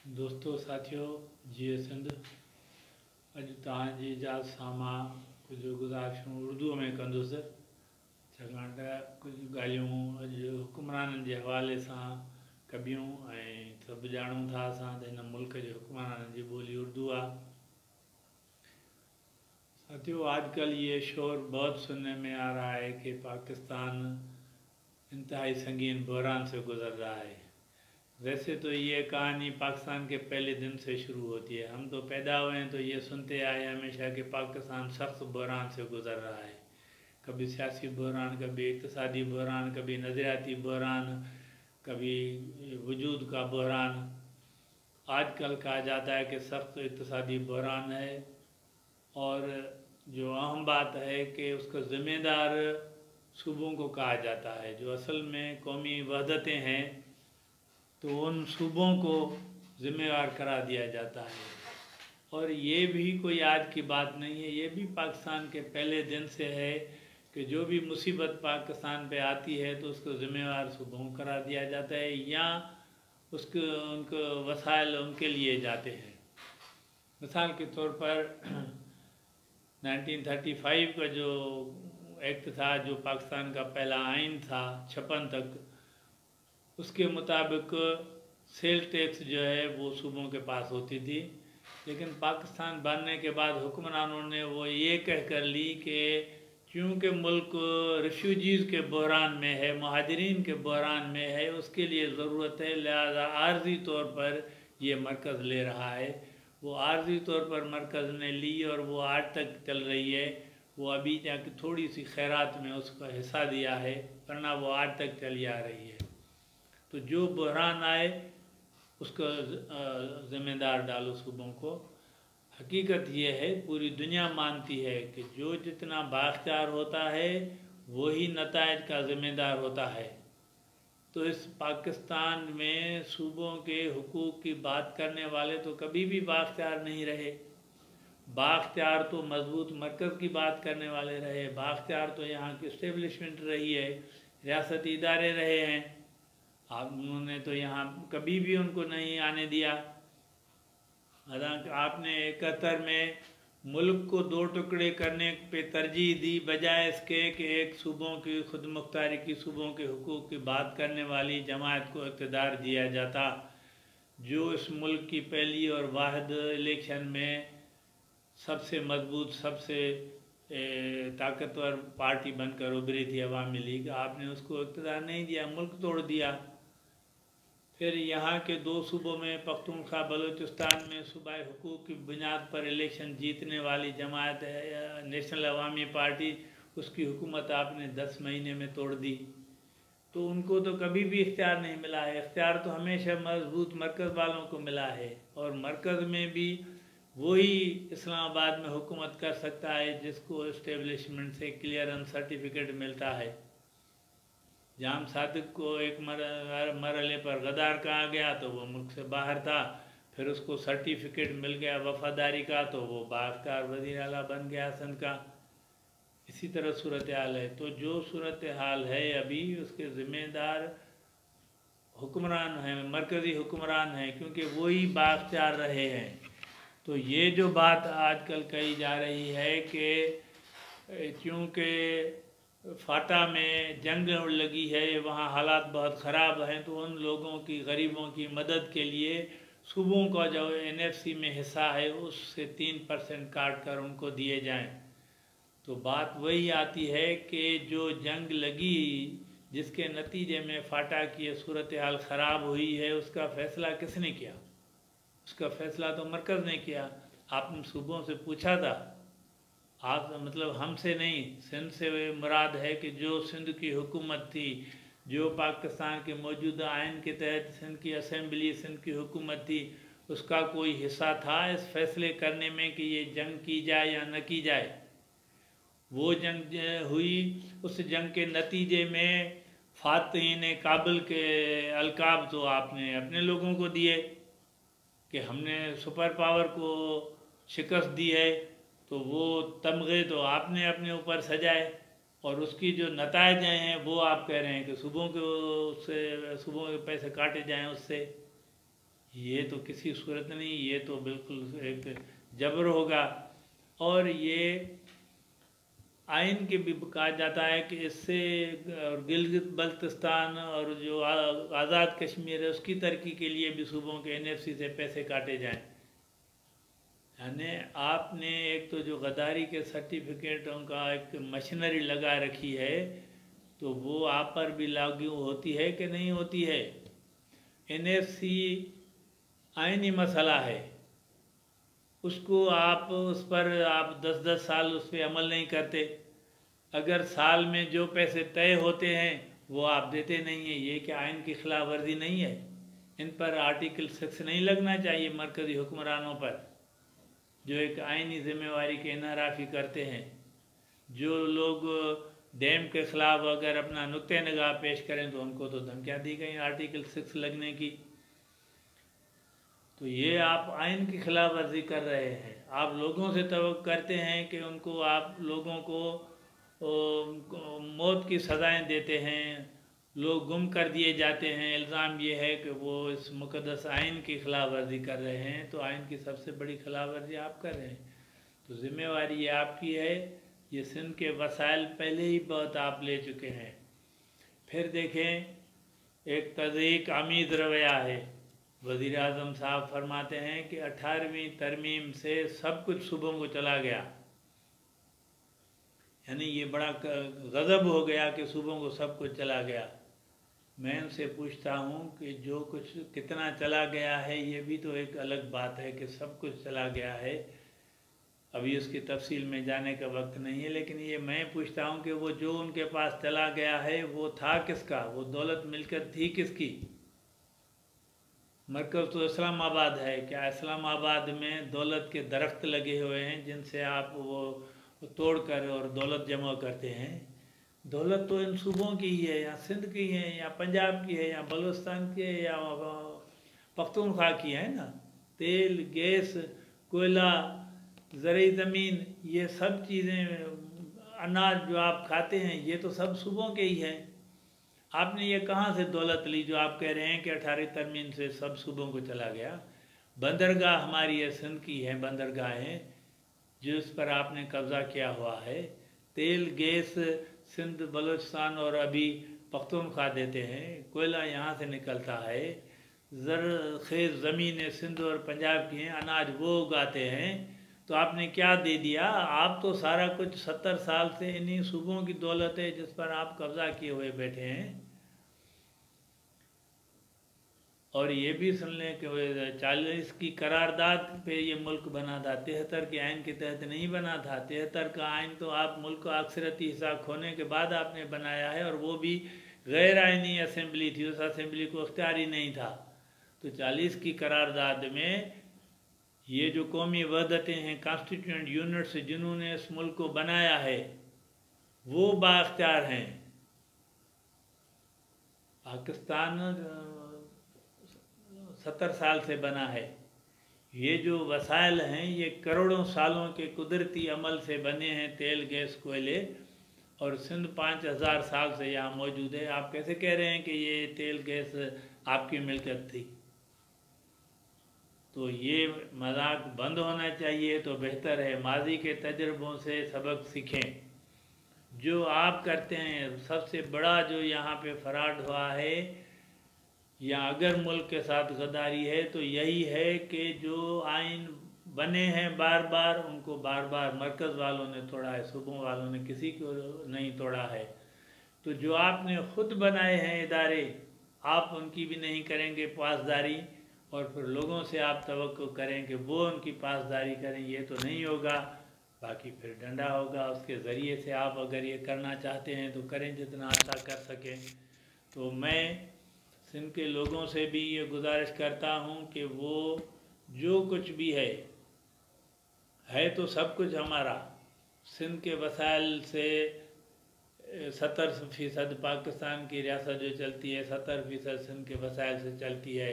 दोस्तों साथियों जीए सिंध अॼु तव्हांजी इजाज़त सां मां कुझु गुज़ारिशूं उर्दूअ में कंदुसि छाकाणि त कुझु ॻाल्हियूं अॼु हुक्मराननि जे हवाले सां कबियूं ऐं सभु ॼाणूं था असां त हिन मुल्क जे हुक्मराननि जी ॿोली उर्दू आहे। साथियों आजकल ये शोर बहुत सुनने में आ रहा है कि पाकिस्तान इंतहाई संगीन बहरान से गुजर रहा है। वैसे तो ये कहानी पाकिस्तान के पहले दिन से शुरू होती है। हम तो पैदा हुए हैं तो ये सुनते आए हमेशा कि पाकिस्तान सख्त बहरान से गुजर रहा है। कभी सियासी बहरान, कभी इक़्तिसादी बहरान, कभी नज़रियाती बहरान, कभी वजूद का बहरान। आजकल कहा जाता है कि सख्त इक़्तिसादी बहरान है और जो अहम बात है कि उसका ज़िम्मेदार सूबों को कहा जाता है। जो असल में कौमी वहदतें हैं तो उन सूबों को ज़िम्मेवार करार दिया जाता है। और ये भी कोई आज की बात नहीं है, ये भी पाकिस्तान के पहले दिन से है कि जो भी मुसीबत पाकिस्तान पे आती है तो उसको ज़िम्मेवार सूबों को करार दिया जाता है या उनके वसाइल उनके लिए जाते हैं। मिसाल के तौर पर 1935 का जो एक्ट था, जो पाकिस्तान का पहला आइन था 56 तक, उसके मुताबिक सेल टैक्स जो है वो सूबों के पास होती थी। लेकिन पाकिस्तान बनने के बाद हुक्मरानों ने वो ये कह कर ली कि चूँकि मुल्क रिफ्यूजीज़ के बहरान में है, मुहाजिरीन के बहरान में है, उसके लिए ज़रूरत है, लिहाजा आर्जी तौर पर ये मरकज़ ले रहा है। वो आर्जी तौर पर मरकज़ ने ली और वो आज तक चल रही है। वो अभी जाके थोड़ी सी खैरात में उसका हिस्सा दिया है, वरना वो आज तक चली आ रही है। तो जो बहरान आए उसका ज़िम्मेदार डालो सूबों को। हकीकत ये है, पूरी दुनिया मानती है कि जो जितना बाख्तियार होता है वही नताइज का ज़िम्मेदार होता है। तो इस पाकिस्तान में सूबों के हुकूक की बात करने वाले तो कभी भी बाख्तियार नहीं रहे। बाख्तियार तो मजबूत मरकज़ की बात करने वाले रहे, बाख्तियार तो यहाँ की इस्टेब्लिशमेंट रही है, रियासती इदारे रहे हैं। आप उन्होंने तो यहाँ कभी भी उनको नहीं आने दिया। हालांकि आपने 71 में मुल्क को 2 टुकड़े करने पे तरजीह दी, बजाय इसके कि एक सूबों की खुद मुख्तारी की सूबों के हुकूक की बात करने वाली जमात को इक़्तिदार दिया जाता, जो इस मुल्क की पहली और वाहिद इलेक्शन में सबसे मजबूत, सबसे ताकतवर पार्टी बनकर उभरी थी अवामी लीग। आपने उसको इक़्तिदार नहीं दिया, मुल्क तोड़ दिया। फिर यहाँ के 2 सूबों में पख्तूनख्वा बलूचिस्तान में सूबाई हुकूक की बुनियाद पर इलेक्शन जीतने वाली जमात है नेशनल अवामी पार्टी, उसकी हुकूमत आपने 10 महीने में तोड़ दी। तो उनको तो कभी भी इख्तियार नहीं मिला है। इख्तियार तो हमेशा मजबूत मरकज़ वालों को मिला है और मरकज़ में भी वही इस्लामाबाद में हुकूमत कर सकता है जिसको इस्टेब्लिशमेंट से क्लियरेंस सर्टिफिकेट मिलता है। जाम सादिक को एक मरहले पर गद्दार कहा गया तो वो मुल्क से बाहर था, फिर उसको सर्टिफिकेट मिल गया वफादारी का तो वो बाख्तियार वज़ीर आला बन गया सिंध का। इसी तरह सूरत हाल है। तो जो सूरत हाल है अभी, उसके ज़िम्मेदार हुक्मरान हैं, मरकज़ी हुक्मरान हैं, क्योंकि वही बाख्तियार रहे हैं। तो ये जो बात आजकल कही जा रही है कि चूँकि फाटा में जंग लगी है, वहाँ हालात बहुत ख़राब हैं, तो उन लोगों की, गरीबों की मदद के लिए सूबों का जो NFC में हिस्सा है उससे 3% काट कर उनको दिए जाएं। तो बात वही आती है कि जो जंग लगी, जिसके नतीजे में फाटा की सूरत हाल ख़राब हुई है, उसका फ़ैसला किसने किया? उसका फ़ैसला तो मरकज़ ने किया। आपने सूबों से पूछा था? आप मतलब हमसे नहीं, सिंध से मुराद है कि जो सिंध की हुकूमत थी, जो पाकिस्तान के मौजूदा आइन के तहत सिंध की असेंबली, सिंध की हुकूमत थी, उसका कोई हिस्सा था इस फैसले करने में कि ये जंग की जाए या न की जाए? वो जंग हुई, उस जंग के नतीजे में फातहीन काबिल के अलकाब तो आपने अपने लोगों को दिए कि हमने सुपर पावर को शिकस्त दी है, तो वो तमगे तो आपने अपने ऊपर सजाए और उसकी जो नताइज हैं वो आप कह रहे हैं कि सूबों के उससे सूबों के पैसे काटे जाएं उससे। ये तो किसी सूरत नहीं, ये तो बिल्कुल एक जबर होगा। और ये आइन के भी कहा जाता है कि इससे और गिलगित बल्तिस्तान और जो आज़ाद कश्मीर है उसकी तरक्की के लिए भी सूबों के NFC से पैसे काटे जाएं। यानी आपने एक तो जो गद्दारी के सर्टिफिकेटों का एक मशीनरी लगा रखी है, तो वो आप पर भी लागू होती है कि नहीं होती है? NFC आइनी मसला है, उसको आप उस पर आप 10-10 साल उस पर अमल नहीं करते। अगर साल में जो पैसे तय होते हैं वो आप देते नहीं हैं, ये क्या आइन की खिलाफ वर्जी नहीं है? इन पर आर्टिकल 6 नहीं लगना चाहिए मरकज़ी हुक्मरानों पर, जो एक आइनी जिम्मेवारी के इनहराफी करते हैं। जो लोग डैम के खिलाफ अगर अपना नुक्ते निगाह पेश करें तो उनको तो धमकियाँ दी गई आर्टिकल 6 लगने की। तो ये आप आइन की खिलाफ वर्जी कर रहे हैं। आप लोगों से तवक्को करते हैं कि उनको आप लोगों को मौत की सज़ाएं देते हैं, लोग गुम कर दिए जाते हैं। इल्ज़ाम ये है कि वो इस मुक़द्दस आइन की खिलाफ वर्जी कर रहे हैं, तो आइन की सबसे बड़ी खिलाफ वर्जी आप कर रहे हैं। तो ज़िम्मेवारी ये आपकी है। ये सिंध के वसाइल पहले ही बहुत आप ले चुके हैं। फिर देखें एक तज़हीक आमीज़ रवैया है। वज़ीर आज़म साहब फरमाते हैं कि 18वीं तरमीम से सब कुछ सूबों को चला गया। यानी ये बड़ा गज़ब हो गया कि सूबों को सब कुछ चला गया। मैं उनसे पूछता हूँ कि जो कुछ कितना चला गया है ये भी तो एक अलग बात है कि सब कुछ चला गया है। अभी उसकी तफसील में जाने का वक्त नहीं है, लेकिन ये मैं पूछता हूँ कि वो जो उनके पास चला गया है वो था किसका? वो दौलत मिलकर थी किसकी? मरकज़ तो इस्लामाबाद है। क्या इस्लामाबाद में दौलत के दरख्त लगे हुए हैं जिनसे आप वो तोड़ कर और दौलत जमा करते हैं? दौलत तो इन सूबों की ही है, या सिंध की है, या पंजाब की है, या बलूचिस्तान की है, या पख्तूनख्वा की है ना। तेल, गैस, कोयला, ज़रई ज़मीन, ये सब चीज़ें, अनाज जो आप खाते हैं, ये तो सब सूबों के ही हैं। आपने ये कहाँ से दौलत ली जो आप कह रहे हैं कि 18वीं तरमीम से सब सूबों को चला गया? बंदरगाह हमारी ये सिंध की है, बंदरगाहें जिस पर आपने कब्ज़ा किया हुआ है। तेल, गैस सिंध, बलूचिस्तान और अभी पख्तूनख्वा देते हैं। कोयला यहाँ से निकलता है। ज़रखेज़ ज़मीनें सिंध और पंजाब की हैं, अनाज वो उगाते हैं। तो आपने क्या दे दिया? आप तो सारा कुछ 70 साल से इन्हीं सूबों की दौलत है जिस पर आप कब्ज़ा किए हुए बैठे हैं। और ये भी सुन लें कि 40 की करारदाद पे ये मुल्क बना था, 73 के आइन के तहत नहीं बना था। 73 का आइन तो आप मुल्क का अक्सरती हिस्सा खोने के बाद आपने बनाया है, और वो भी गैर आइनी असेंबली थी, उस असेंबली को अख्तियार ही नहीं था। तो 40 की करारदाद में ये जो कौमी वहदतें हैं, कॉन्स्टिट्यूएंट यूनिट्स जिन्होंने इस मुल्क को बनाया है, वो बाख्तियार हैं। पाकिस्तान 70 साल से बना है। ये जो वसाइल हैं ये करोड़ों सालों के कुदरती अमल से बने हैं, तेल, गैस, कोयले। और सिंध 5000 साल से यहाँ मौजूद है। आप कैसे कह रहे हैं कि ये तेल, गैस आपकी मिल्कियत थी? तो ये मजाक बंद होना चाहिए। तो बेहतर है माजी के तजुर्बों से सबक सीखें। जो आप करते हैं, सबसे बड़ा जो यहाँ पे फ्रॉड हुआ है, या अगर मुल्क के साथ गद्दारी है, तो यही है कि जो आइन बने हैं बार बार, उनको बार बार मरकज़ वालों ने तोड़ा है, सूबों वालों ने किसी को नहीं तोड़ा है। तो जो आपने ख़ुद बनाए हैं इदारे, आप उनकी भी नहीं करेंगे पासदारी, और फिर लोगों से आप तवक्को करें कि वो उनकी पासदारी करें, ये तो नहीं होगा। बाकी फिर डंडा होगा, उसके ज़रिए से आप अगर ये करना चाहते हैं तो करें जितना अच्छा कर सकें। तो मैं सिंध के लोगों से भी ये गुजारिश करता हूँ कि वो जो कुछ भी है तो सब कुछ हमारा। सिंध के वसाइल से 70% पाकिस्तान की रियासत जो चलती है, 70% सिंध के वसाइल से चलती है।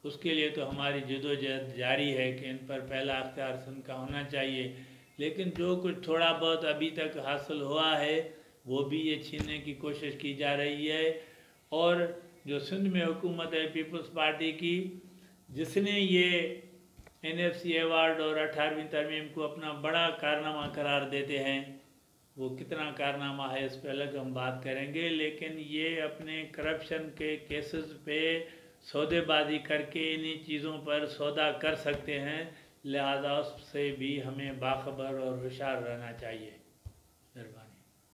उसके लिए तो हमारी जदोजहद जारी है कि इन पर पहला अख्तियार सिंध का होना चाहिए। लेकिन जो कुछ थोड़ा बहुत अभी तक हासिल हुआ है वो भी ये छीनने की कोशिश की जा रही है। और जो सिंध में हुकूमत है पीपल्स पार्टी की, जिसने ये NFC अवार्ड और 18वीं तरमीम को अपना बड़ा कारनामा करार देते हैं, वो कितना कारनामा है इस पर अलग हम बात करेंगे, लेकिन ये अपने करप्शन के केसेस पे सौदेबाजी करके इन्हीं चीज़ों पर सौदा कर सकते हैं, लिहाजा उससे भी हमें बाखबर और होशियार रहना चाहिए। मेहरबानी।